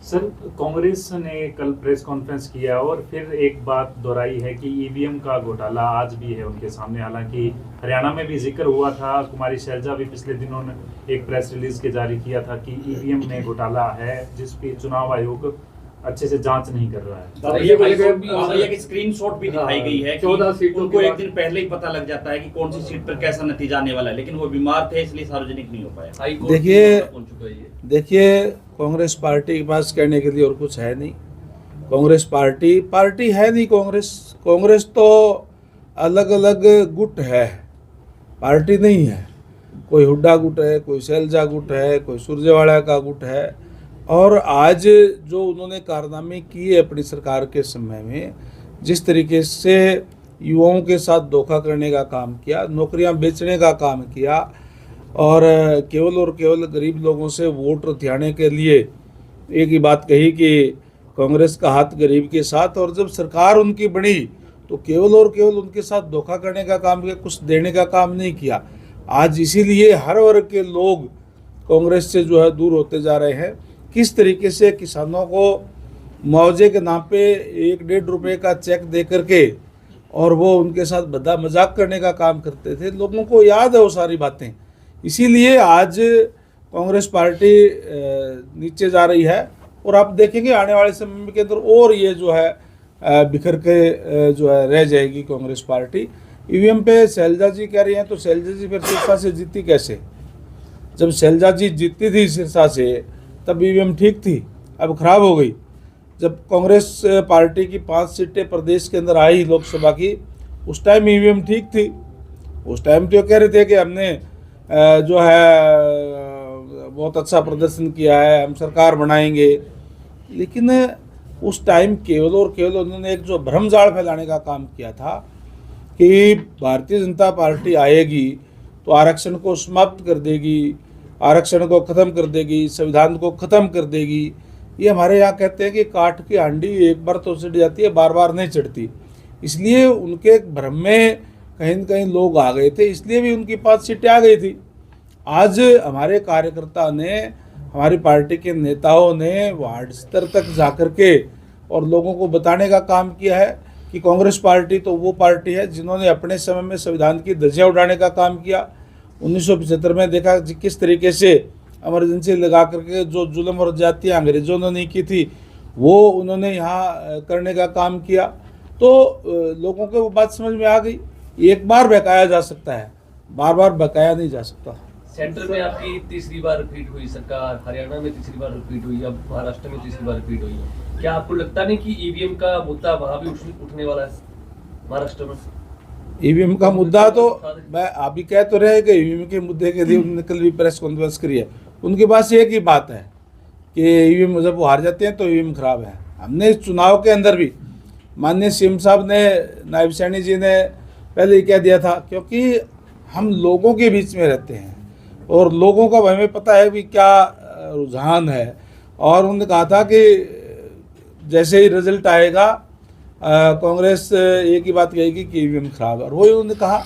Sir, Congress ने कल press conference किया और फिर एक बात दोहराई है कि ईवीएम का घोटाला आज भी है उनके सामने। हालांकि हरियाणा में भी जिक्र हुआ था, कुमारी शैलजा भी पिछले दिनों ने एक प्रेस रिलीज के जारी किया था कि ईवीएम में घोटाला है, जिस पे चुनाव आयोग अच्छे से जांच नहीं कर रहा है। ये स्क्रीनशॉट भी दिखाई गई है कि 14 सीटों को एक दिन पहले ही पता लग जाता है कि कौन सी सीट पर कैसा नतीजा आने वाला है, लेकिन वो बीमार थे इसलिए सार्वजनिक नहीं हो पाया। देखिए कांग्रेस पार्टी के पास कहने के लिए और कुछ है नहीं। कांग्रेस पार्टी है नहीं। कांग्रेस तो अलग अलग गुट है, पार्टी नहीं है। कोई हुड्डा गुट है, कोई शैलजा गुट है, कोई सुरजेवाला का गुट है। और आज जो उन्होंने कारनामे किए अपनी सरकार के समय में, जिस तरीके से युवाओं के साथ धोखा करने का काम किया, नौकरियां बेचने का काम किया और केवल गरीब लोगों से वोट हथियाने के लिए एक ही बात कही कि कांग्रेस का हाथ गरीब के साथ, और जब सरकार उनकी बनी तो केवल उनके साथ धोखा करने का काम किया, कुछ देने का काम नहीं किया। आज इसीलिए हर वर्ग के लोग कांग्रेस से जो है दूर होते जा रहे हैं। किस तरीके से किसानों को मुआवजे के नाम पे 1-1.5 रुपये का चेक दे करके और वो उनके साथ बदा मजाक करने का काम करते थे, लोगों को याद है वो सारी बातें। इसीलिए आज कांग्रेस पार्टी नीचे जा रही है और आप देखेंगे आने वाले समय के अंदर और ये जो है बिखर के जो है रह जाएगी कांग्रेस पार्टी। ईवीएम पे शैलजा जी कह रही हैं, तो शैलजा जी फिर सिरसा से जीती कैसे? जब शैलजा जी जीतती थी सिरसा से तब ईवीएम ठीक थी, अब खराब हो गई। जब कांग्रेस पार्टी की 5 सीटें प्रदेश के अंदर आई लोकसभा की, उस टाइम ईवीएम ठीक थी। उस टाइम तो कह रहे थे कि हमने जो है बहुत अच्छा प्रदर्शन किया है, हम सरकार बनाएंगे। लेकिन उस टाइम केवल उन्होंने एक जो भ्रम जाल फैलाने का काम किया था कि भारतीय जनता पार्टी आएगी तो आरक्षण को समाप्त कर देगी, आरक्षण को ख़त्म कर देगी, संविधान को ख़त्म कर देगी। ये हमारे यहाँ कहते हैं कि काठ की हांडी एक बार तो चढ़ जाती है, बार बार नहीं चढ़ती। इसलिए उनके भ्रम में कहीं न कहीं लोग आ गए थे, इसलिए भी उनकी 5 सीटें आ गई थी। आज हमारे कार्यकर्ता ने, हमारी पार्टी के नेताओं ने वार्ड स्तर तक जा कर के और लोगों को बताने का काम किया है कि कांग्रेस पार्टी तो वो पार्टी है जिन्होंने अपने समय में संविधान की धज्जियां उड़ाने का काम किया। 1975 में देखा किस तरीके से इमरजेंसी लगा करके जो जुल्म और ज्यादतियाँ अंग्रेजों ने नहीं की थी वो उन्होंने यहाँ करने का काम किया। तो लोगों को वो बात समझ में आ गई। एक बार बहकाया जा सकता है, बार बार बहकाया नहीं जा सकता। सेंटर में आपकी तीसरी बार रिपीट हुई सरकार, हरियाणा में तीसरी बार रिपीट हुई, अब महाराष्ट्र में तीसरी बार रिपीट हुई। क्या आपको लगता नहीं कि ईवीएम का मुद्दा वहां भी उठने वाला है महाराष्ट्र में? ईवीएम का मुद्दा तो मैं अभी कह तो रहे कि ईवीएम के मुद्दे के लिए उन्होंने कल भी प्रेस कॉन्फ्रेंस करी है। उनके पास एक ही बात है कि ईवीएम जब वो हार जाते हैं तो ईवीएम खराब है। हमने चुनाव के अंदर भी माननीय सीएम साहब ने, नायब सैनी जी ने पहले ही कह दिया था, क्योंकि हम लोगों के बीच में रहते हैं और लोगों का हमें पता है भी क्या रुझान है। और उन्होंने कहा था कि जैसे ही रिजल्ट आएगा कांग्रेस एक ही बात कहेगी कि ईवीएम खराब है, और वही उन्होंने कहा।